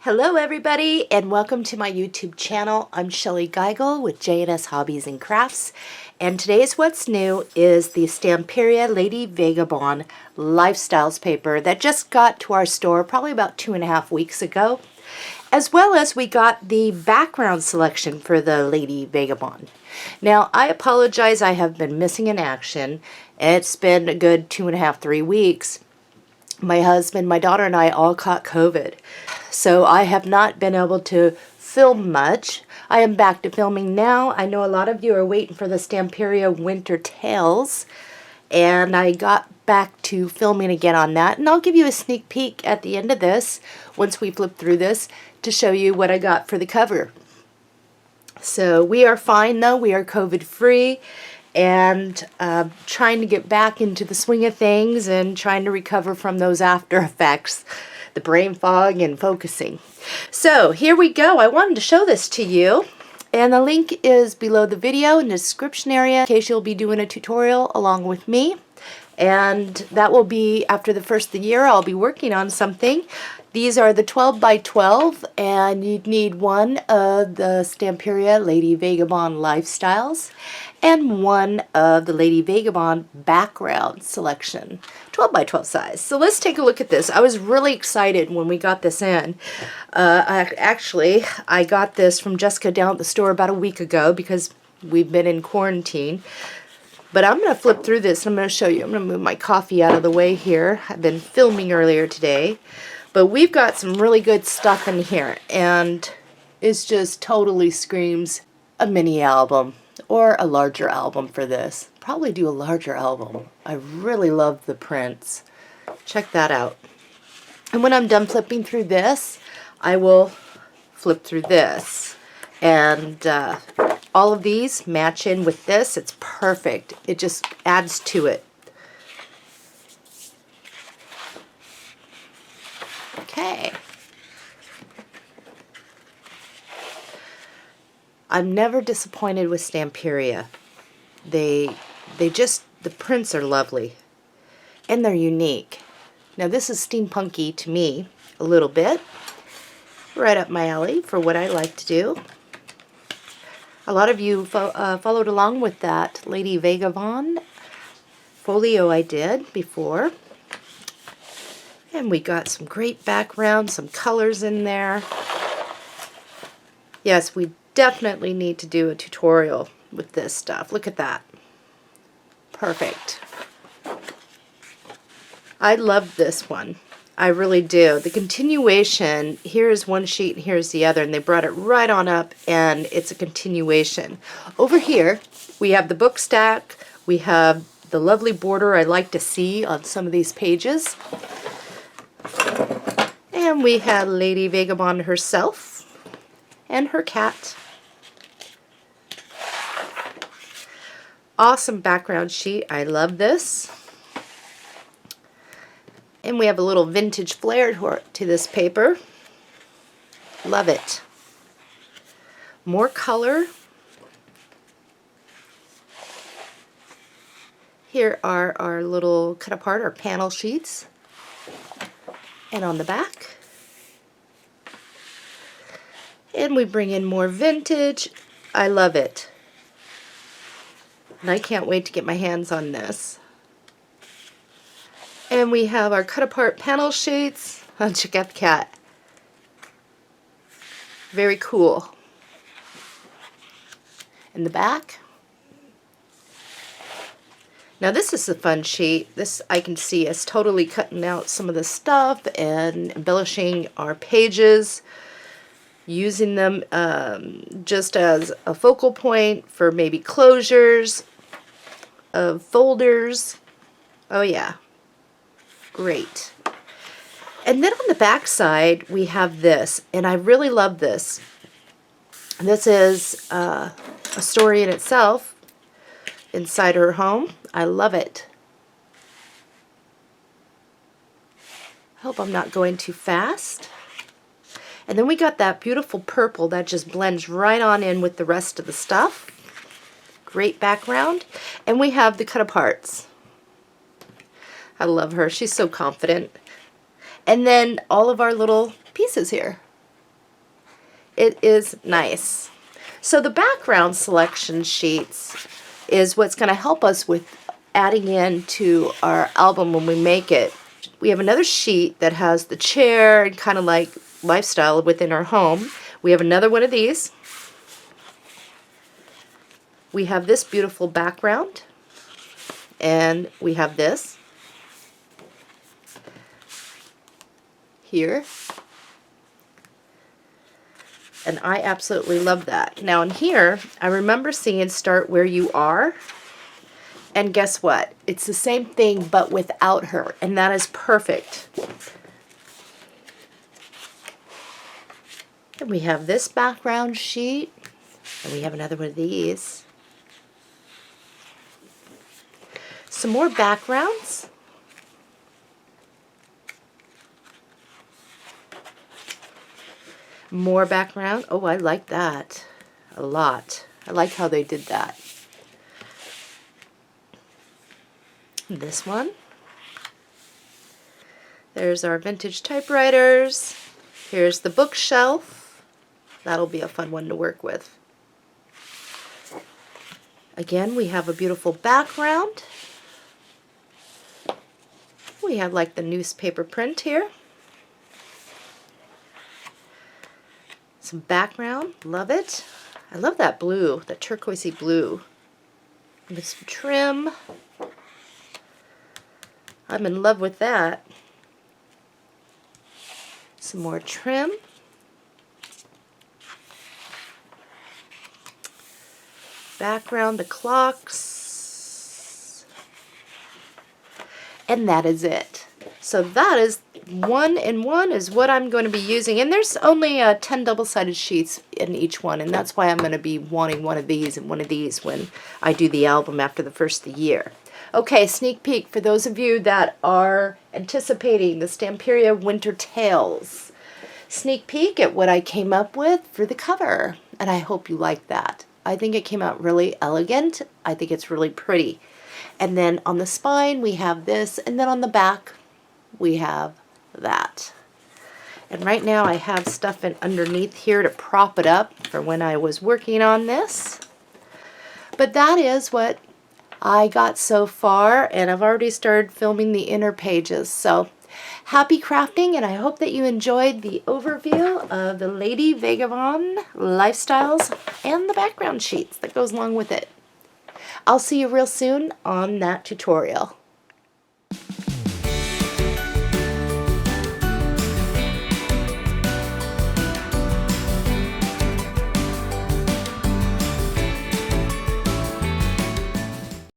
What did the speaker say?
Hello everybody and welcome to my YouTube channel. I'm Shellie Geigle with J&S Hobbies and Crafts, and today's What's New is the Stamperia Lady Vagabond Lifestyles paper that just got to our store probably about 2.5 weeks ago, as well as we got the background selection for the Lady Vagabond. Now I apologize, I have been missing in action. It's been a good 2.5-3 weeks. My husband, my daughter, and I all caught COVID. So I have not been able to film much. I am back to filming now. I know a lot of you are waiting for the Stamperia Winter Tales, and I got back to filming again on that. And I'll give you a sneak peek at the end of this, once we flip through this, to show you what I got for the cover. So we are fine though. We are COVID free. And trying to get back into the swing of things and trying to recover from those after effects, the brain fog and focusing. So here we go. I wanted to show this to you, and the link is below the video in the description area in case you'll be doing a tutorial along with me. And that will be after the first of the year. I'll be working on something. These are the 12 by 12, and you'd need one of the Stamperia Lady Vagabond Lifestyles and one of the Lady Vagabond Background selection, 12 by 12 size. So let's take a look at this. I was really excited when we got this in. I got this from Jessica down at the store about a week ago because we've been in quarantine. But I'm going to flip through this and I'm going to show you. I'm going to move my coffee out of the way here. I've been filming earlier today. But we've got some really good stuff in here. And it just totally screams a mini album or a larger album for this. Probably do a larger album. I really love the prints. Check that out. And when I'm done flipping through this, I will flip through this. And all of these match in with this. It's perfect. It just adds to it. Okay. I'm never disappointed with Stamperia. The prints are lovely. And they're unique. Now this is steampunky to me a little bit. Right up my alley for what I like to do. A lot of you followed along with that Lady Vagabond folio I did before. And we got some great background, some colors in there. Yes, we definitely need to do a tutorial with this stuff. Look at that. Perfect. I love this one. I really do. The continuation, here's one sheet and here's the other, and they brought it right on up, and it's a continuation. Over here, we have the book stack. We have the lovely border I like to see on some of these pages. And we have Lady Vagabond herself and her cat. Awesome background sheet. I love this. And we have a little vintage flair to this paper. Love it. More color. Here are our little cut apart, our panel sheets. And on the back. And we bring in more vintage. I love it. And I can't wait to get my hands on this. And we have our cut apart panel sheets. Oh, check out the cat. Very cool. In the back. Now this is a fun sheet. This I can see is totally cutting out some of the stuff and embellishing our pages. Using them just as a focal point for maybe closures of folders. Oh yeah. Great. And then on the back side we have this, and I really love this. This is a story in itself inside her home. I love it. I hope I'm not going too fast. And then we got that beautiful purple that just blends right on in with the rest of the stuff. Great background. And we have the cut aparts. I love her. She's so confident. And then all of our little pieces here. It is nice. So the background selection sheets is what's going to help us with adding in to our album when we make it. We have another sheet that has the chair and kind of like lifestyle within our home. We have another one of these. We have this beautiful background, and we have this here. And I absolutely love that. Now in here, I remember seeing Start Where You Are. And guess what? It's the same thing but without her. And that is perfect. And we have this background sheet. And we have another one of these. Some more backgrounds. More background. Oh, I like that a lot. I like how they did that. This one. There's our vintage typewriters. Here's the bookshelf. That'll be a fun one to work with. Again, we have a beautiful background. We have like the newspaper print here. Some background, love it. I love that blue, that turquoisey blue. With some trim. I'm in love with that. Some more trim. Background, the clocks. And that is it. So that is 1-in-1 is what I'm going to be using. And there's only 10 double-sided sheets in each one. And that's why I'm going to be wanting one of these and one of these when I do the album after the first of the year. Okay, sneak peek for those of you that are anticipating the Stamperia Winter Tales. Sneak peek at what I came up with for the cover. And I hope you like that. I think it came out really elegant. I think it's really pretty. And then on the spine we have this, and then on the back we have that. And right now I have stuff in underneath here to prop it up for when I was working on this. But that is what I got so far, and I've already started filming the inner pages. So happy crafting, and I hope that you enjoyed the overview of the Lady Vagabond lifestyles and the background sheets that goes along with it. I'll see you real soon on that tutorial.